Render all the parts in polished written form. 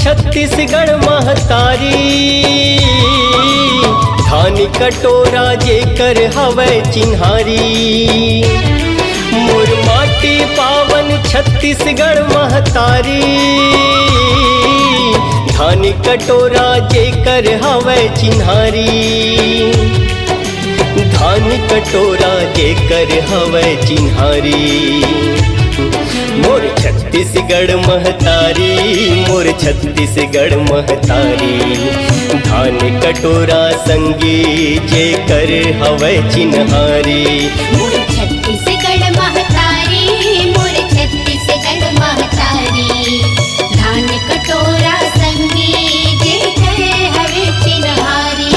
छत्तीसगढ़ महतारी धानी कटोरा जेकर हवै चिन्हारी। मोर माटी पावन छत्तीसगढ़ महतारी धानी कटोरा जेकर हवै चिन्हारी। धानी कटोरा जेकर हवै चिन्हारी। मोर छत्तीसगढ़ महतारी मोर छत्तीसगढ़ महतारी धान कटोरा संगी जेकर हवै चिन्हारी। मोर छत्तीसगढ़ महतारी मोर छत्तीसगढ़ महतारी धान कटोरा संगी जेकर हवै चिन्हारी।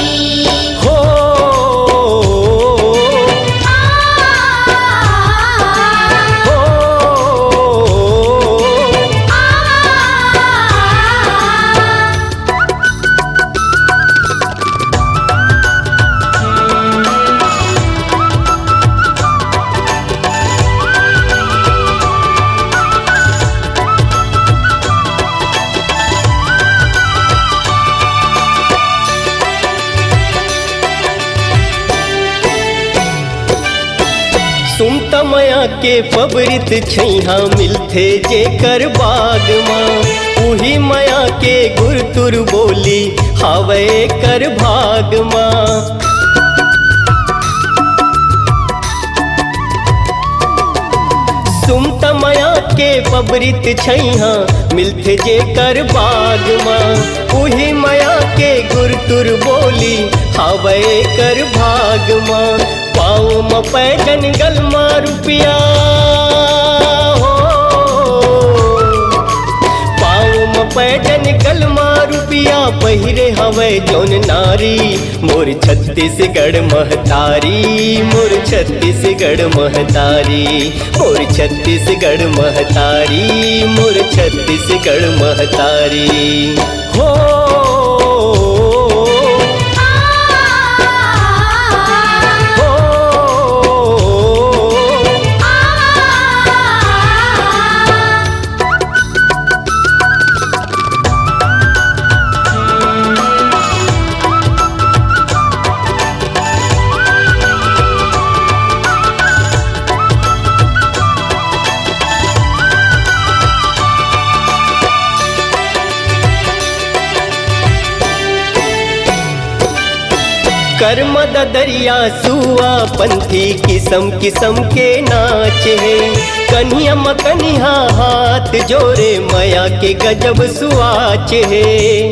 सुमता मया के पबरित छैहा मिलथे जेकर बाग माँ उही मया के गुरतुर बोली हावै कर भाग माँ। सुमता मया के पबरित छैहा मिलथे जेकर बाग माँ उही मया के गुरतुर बोली हावै कर भाग माँ। पाँव म पैजन गलमा रुपिया हो पाँव म पैजन गलमा रुपिया पहिरे हवै जौन नारी। मोर छत्तीसगढ़ महतारी मोर छत्तीसगढ़ महतारी मोर छत्तीसगढ़ महतारी मोर छत्तीसगढ़ महतारी। हो कर्म दरिया सुआ पंथी किस्म किस्म के नाच है। कन्हिया मकनिया हाथ जोरे मया के गजब सुआच है।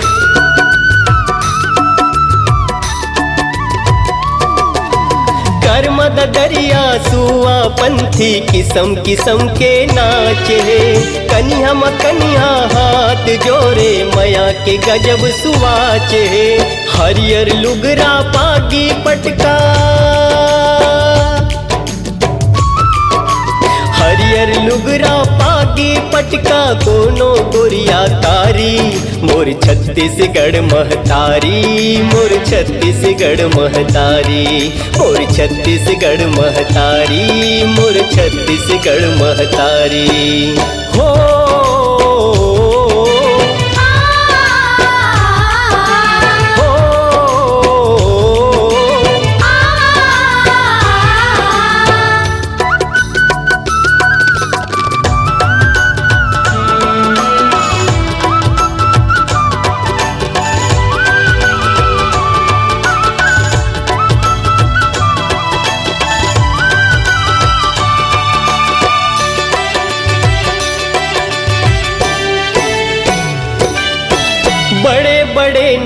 कर्म दरिया सुआ पंथी किस्म किस्म के नाच है। कन्हिया मकनिया हाथ जोरे मया के गजब सुआच है। हरियर लुगरा पागी पटका हरियर लुगरा पागी पटका कोनो गोरिया कारी। मोर छत्तीसगढ़ महतारी मोर छत्तीसगढ़ महतारी मोर छत्तीसगढ़ महतारी मोर छत्तीसगढ़ महतारी। हो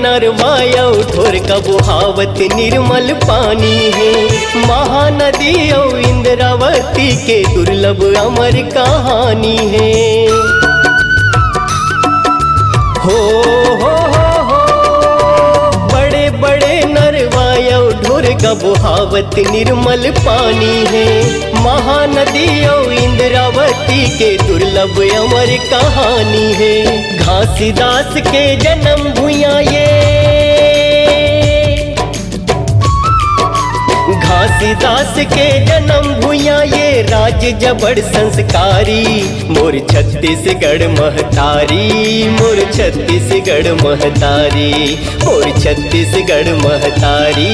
नरवाया ढोर का बुहावत निर्मल पानी है। महानदी और इंद्रावती के दुर्लभ अमर कहानी है। हो बड़े बड़े नरवाया ढोर का बुहावत निर्मल पानी है। महानदी और इंद्रावती के दुर्लभ अमर कहानी है। घासीदास के जन्म भुइयां ये, घासीदास के जन्म भुइयां ये राज जबड़ संस्कारी। मोर छत्तीसगढ़ महतारी, मोर छत्तीसगढ़ महतारी, मोर छत्तीसगढ़ महतारी,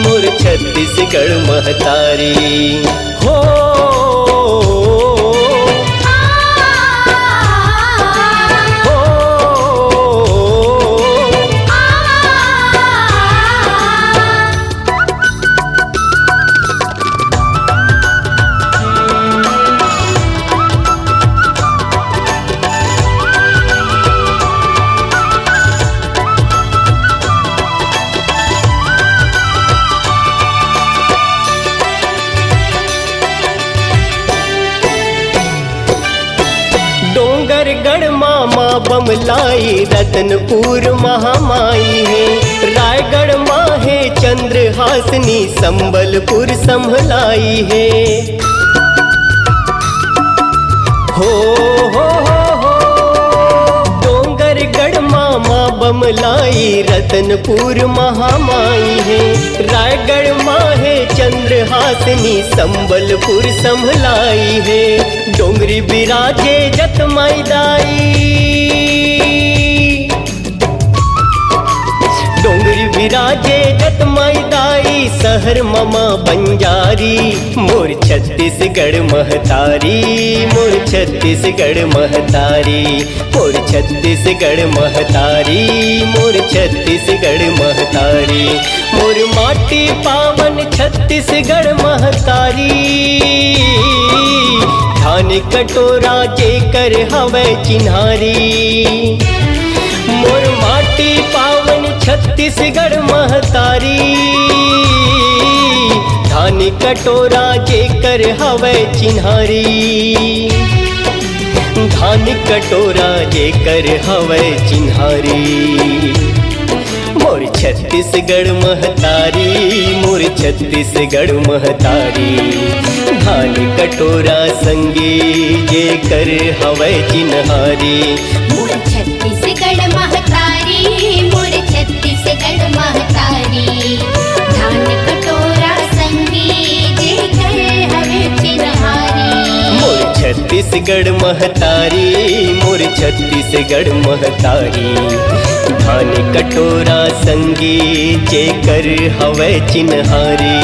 मोर छत्तीसगढ़ महतारी। हो डोंगरगढ़ मामा बमलाई रतनपुर महामाई है। रायगढ़ माँ है चंद्रहासनी संबलपुर संभलाई है। हो डोंगरगढ़ मामा बमलाई रतनपुर महामाई है। रायगढ़ माँ है चंद्रहासनी संबलपुर संभलाई है। डोंगरी बिराजे जतमाई दाई, डोंगरी बिराजे जतमाई दाई शहर ममा बंजारी। मोर छत्तीसगढ़ महतारी, मोर छत्तीसगढ़ महतारी, मोर छत्तीसगढ़ महतारी, मोर छत्तीसगढ़ महतारी। मोर माटी पावन छत्तीसगढ़ महतारी। धान कटोरा जेकर हवे चिन्हारी। मोर माटी पावन छत्तीसगढ़ महतारी। धान कटोरा जेकर हवे चिन्हारी। धान कटोरा जेकर हवे चिन्हारी। मोर छत्तीसगढ़ महतारी, मोर छत्तीसगढ़ महतारी। धान कटोरा संगे जेकर हवे चिन्हारी। मोर छत्तीसगढ़ महतारी, मोर छत्तीसगढ़ महतारी। धान कटोरा संगी जेकर हवे चिन्हारी। मोर छत्तीसगढ़ महतारी, मोर छत्तीसगढ़ महतारी। धान कटोरा संगी जेकर हवे चिन्हारी।